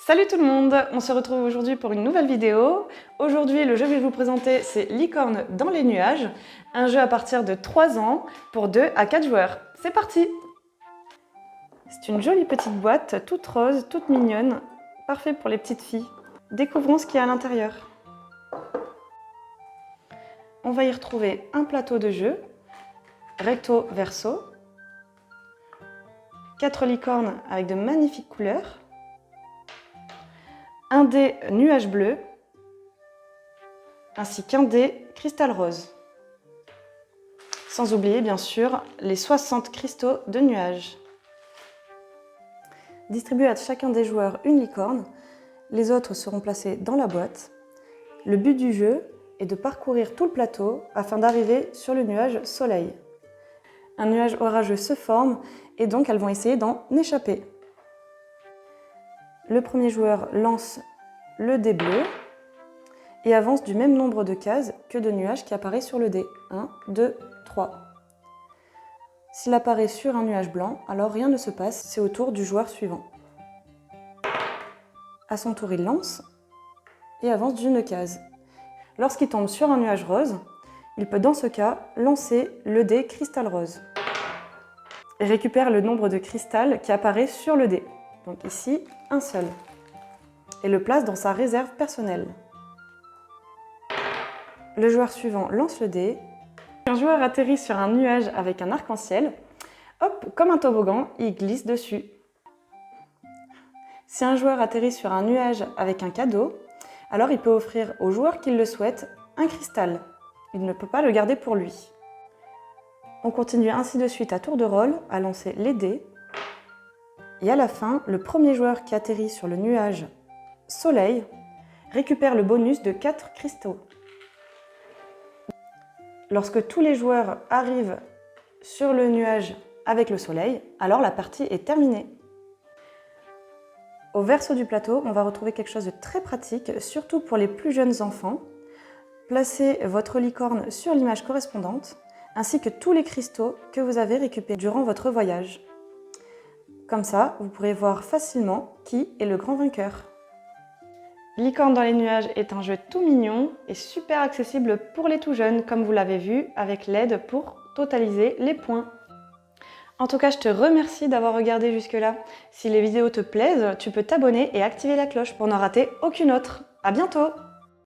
Salut tout le monde, on se retrouve aujourd'hui pour une nouvelle vidéo. Aujourd'hui, le jeu que je vais vous présenter, c'est Licorne dans les nuages, un jeu à partir de 3 ans pour 2 à 4 joueurs. C'est parti! C'est une jolie petite boîte, toute rose, toute mignonne, parfait pour les petites filles. Découvrons ce qu'il y a à l'intérieur. On va y retrouver un plateau de jeu, recto verso, 4 licornes avec de magnifiques couleurs, un dé nuage bleu, ainsi qu'un dé cristal rose. Sans oublier bien sûr les 60 cristaux de nuages. Distribuez à chacun des joueurs une licorne, les autres seront placés dans la boîte. Le but du jeu est de parcourir tout le plateau afin d'arriver sur le nuage soleil. Un nuage orageux se forme et donc elles vont essayer d'en échapper. Le premier joueur lance le dé bleu et avance du même nombre de cases que de nuages qui apparaît sur le dé. 1, 2, 3. S'il apparaît sur un nuage blanc, alors rien ne se passe, c'est au tour du joueur suivant. À son tour, il lance et avance d'une case. Lorsqu'il tombe sur un nuage rose, il peut dans ce cas lancer le dé cristal rose et récupère le nombre de cristal qui apparaît sur le dé. Donc ici, un seul. Et le place dans sa réserve personnelle. Le joueur suivant lance le dé. Un joueur atterrit sur un nuage avec un arc-en-ciel. Hop, comme un toboggan, il glisse dessus. Si un joueur atterrit sur un nuage avec un cadeau, alors il peut offrir au joueur qui le souhaite un cristal. Il ne peut pas le garder pour lui. On continue ainsi de suite à tour de rôle à lancer les dés. Et à la fin, le premier joueur qui atterrit sur le nuage soleil récupère le bonus de 4 cristaux. Lorsque tous les joueurs arrivent sur le nuage avec le soleil, alors la partie est terminée. Au verso du plateau, on va retrouver quelque chose de très pratique, surtout pour les plus jeunes enfants. Placez votre licorne sur l'image correspondante, ainsi que tous les cristaux que vous avez récupérés durant votre voyage. Comme ça, vous pourrez voir facilement qui est le grand vainqueur. Licorne dans les nuages est un jeu tout mignon et super accessible pour les tout jeunes, comme vous l'avez vu, avec l'aide pour totaliser les points. En tout cas, je te remercie d'avoir regardé jusque-là. Si les vidéos te plaisent, tu peux t'abonner et activer la cloche pour n'en rater aucune autre. À bientôt!